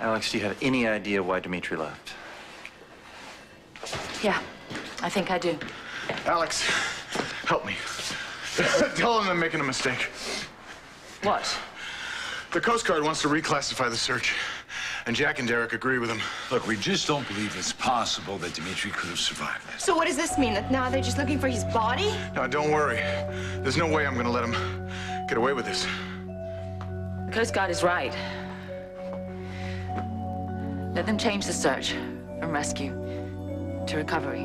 Alex, do you have any idea why Dimitri left? Yeah, I think I do. Alex, help me. Tell them I'm making a mistake. What? The Coast Guard wants to reclassify the search, and Jack and Derek agree with him. Look, we just don't believe it's possible that Dimitri could have survived this. So what does this mean? That now they're just looking for his body? No, don't worry. There's no way I'm gonna let him get away with this. The Coast Guard is right. Let them change the search from rescue to recovery.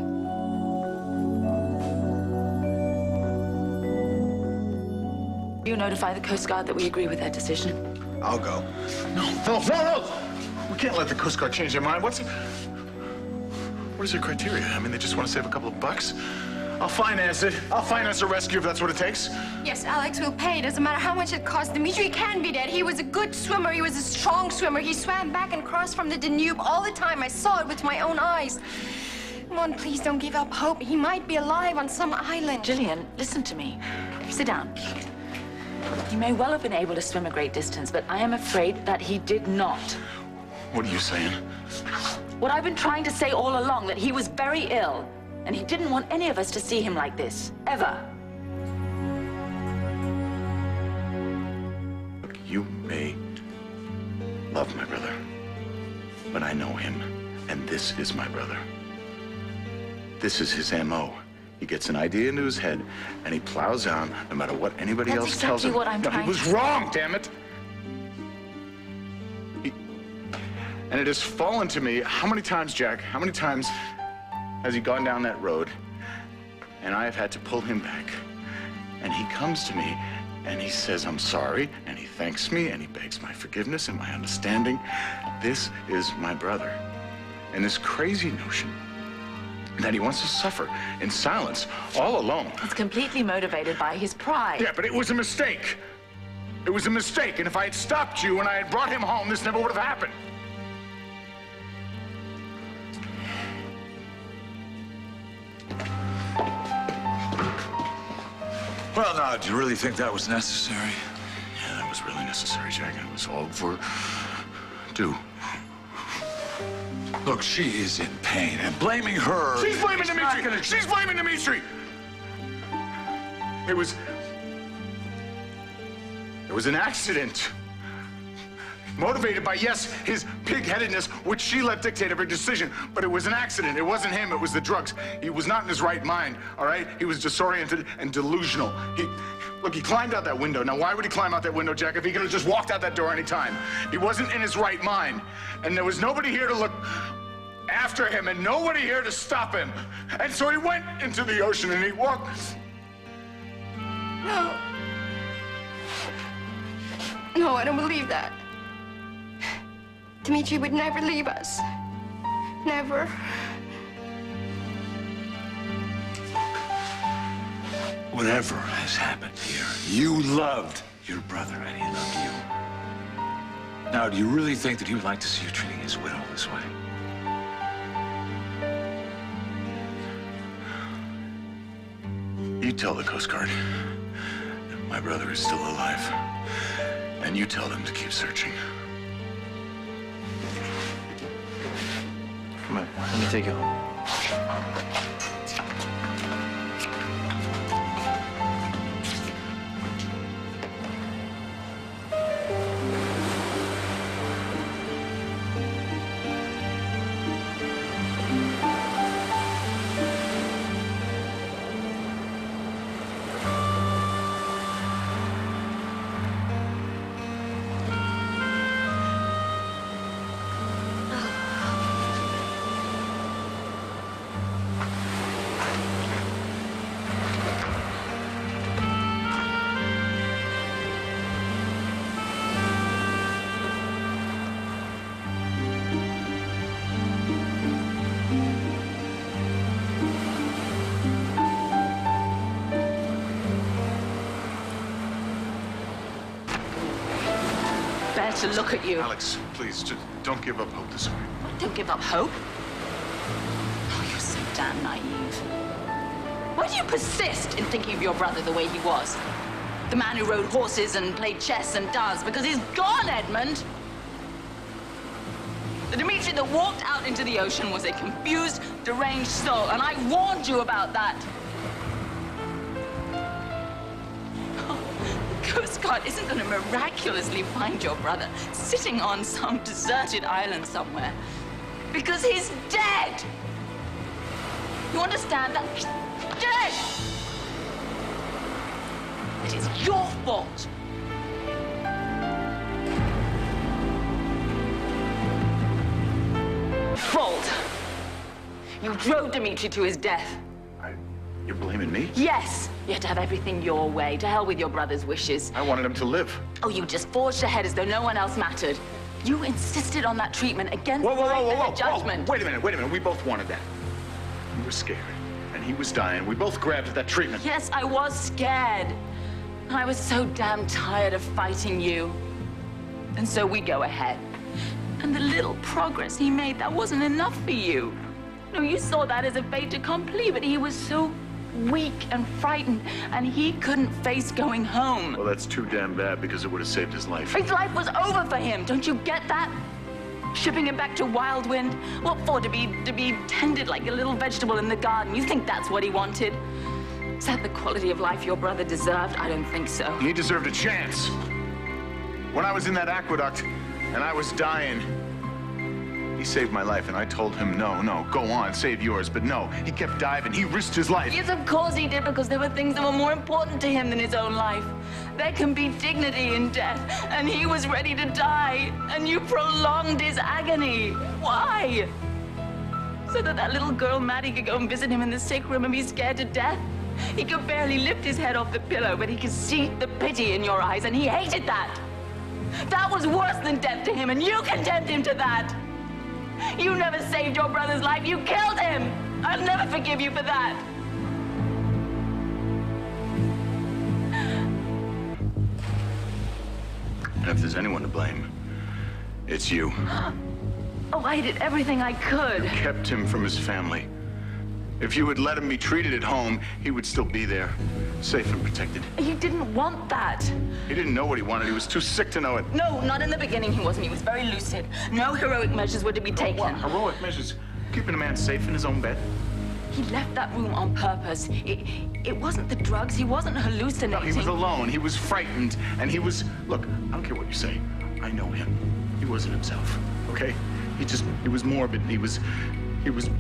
You notify the Coast Guard that we agree with their decision. I'll go. No. We can't let the Coast Guard change their mind. What is their criteria? I mean, they just want to save a couple of bucks? I'll finance it. I'll finance a rescue if that's what it takes. Yes, Alex will pay. Doesn't matter how much it costs. Dimitri can be dead. He was a good swimmer. He was a strong swimmer. He swam back and across from the Danube all the time. I saw it with my own eyes. Come on, please don't give up hope. He might be alive on some island. Jillian, listen to me. Sit down. He may well have been able to swim a great distance, but I am afraid that he did not. What are you saying? What I've been trying to say all along, that he was very ill, and he didn't want any of us to see him like this, ever. Look, you may love my brother, but I know him, and this is my brother. This is his M.O. He gets an idea into his head, and he plows on no matter what anybody else tells him. That's exactly what I'm trying to... He was wrong, damn it! And it has fallen to me, how many times, Jack, how many times has he gone down that road, and I have had to pull him back, and he comes to me, and he says, I'm sorry, and he thanks me, and he begs my forgiveness and my understanding. This is my brother. And this crazy notion that he wants to suffer in silence, all alone. It's completely motivated by his pride. Yeah, but it was a mistake. It was a mistake, and if I had stopped you and I had brought him home, this never would have happened. Well, now, do you really think that was necessary? Yeah, that was really necessary, Jack. It was all for due. Look, she is in pain, and blaming her... She's blaming Dimitri! She's blaming Dimitri! It was an accident. Motivated by, yes, his pig-headedness, which she let dictate every decision, but it was an accident. It wasn't him, it was the drugs. He was not in his right mind, all right? He was disoriented and delusional. Look, he climbed out that window. Now, why would he climb out that window, Jack, if he could have just walked out that door any time? He wasn't in his right mind, and there was nobody here to look after him and nobody here to stop him. And so he went into the ocean and he walked... No. No, I don't believe that. Dimitri would never leave us. Never. Whatever has happened here, you loved your brother and he loved you. Now, do you really think that he would like to see you treating his widow this way? You tell the Coast Guard my brother is still alive, and you tell them to keep searching. Come on, let me take you home. To look at you. Alex, please, just don't give up hope this way. Don't give up hope. Oh, you're so damn naive. Why do you persist in thinking of your brother the way he was? The man who rode horses and played chess and does, because he's gone, Edmund. The Dimitri that walked out into the ocean was a confused, deranged soul, and I warned you about that. The Coast Guard isn't going to miraculously find your brother sitting on some deserted island somewhere, because he's dead. You understand that? He's dead. It is your fault. Fault. You drove Dimitri to his death. You're blaming me? Yes. You had to have everything your way. To hell with your brother's wishes. I wanted him to live. Oh, you just forged ahead as though no one else mattered. You insisted on that treatment against my judgment. Wait a minute. We both wanted that. We were scared, and he was dying. We both grabbed at that treatment. Yes, I was scared. I was so damn tired of fighting you. And so we go ahead. And the little progress he made, that wasn't enough for you. No, you saw that as a fait accompli, but he was so weak and frightened, and he couldn't face going home. Well, that's too damn bad, because it would have saved his life. His life was over for him. Don't you get that? Shipping him back to Wildwind? What for? To be tended like a little vegetable in the garden? You think that's what he wanted? Is that the quality of life your brother deserved? I don't think so. He deserved a chance. When I was in that aqueduct and I was dying, he saved my life, and I told him, no, go on, save yours. But no, he kept diving. He risked his life. Yes, of course he did, because there were things that were more important to him than his own life. There can be dignity in death, and he was ready to die, and you prolonged his agony. Why? So that little girl, Maddie, could go and visit him in the sick room and be scared to death? He could barely lift his head off the pillow, but he could see the pity in your eyes, and he hated that. That was worse than death to him, and you condemned him to that. You never saved your brother's life. You killed him. I'll never forgive you for that. And if there's anyone to blame, it's you. Oh, I did everything I could. You kept him from his family. If you had let him be treated at home, he would still be there, safe and protected. He didn't want that. He didn't know what he wanted. He was too sick to know it. No, not in the beginning he wasn't. He was very lucid. No heroic measures were to be taken. What heroic measures? Keeping a man safe in his own bed? He left that room on purpose. It wasn't the drugs. He wasn't hallucinating. No, he was alone. He was frightened. And he was... Look, I don't care what you say. I know him. He wasn't himself, okay? He was morbid. He was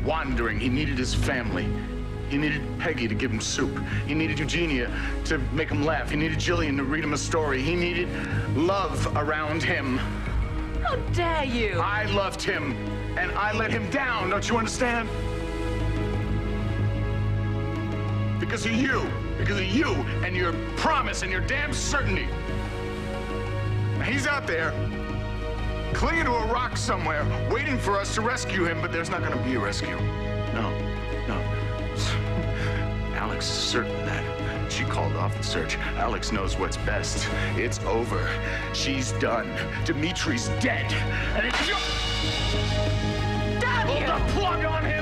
wandering. He needed his family. He needed Peggy to give him soup. He needed Eugenia to make him laugh. He needed Jillian to read him a story. He needed love around him. How dare you? I loved him, and I let him down. Don't you understand? Because of you. Because of you and your promise and your damn certainty. Now, he's out there, clinging to a rock somewhere, waiting for us to rescue him, but there's not gonna be a rescue. No. Alex is certain of that. She called off the search. Alex knows what's best. It's over. She's done. Dimitri's dead. And it's your... Damn you! Pull the plug on him!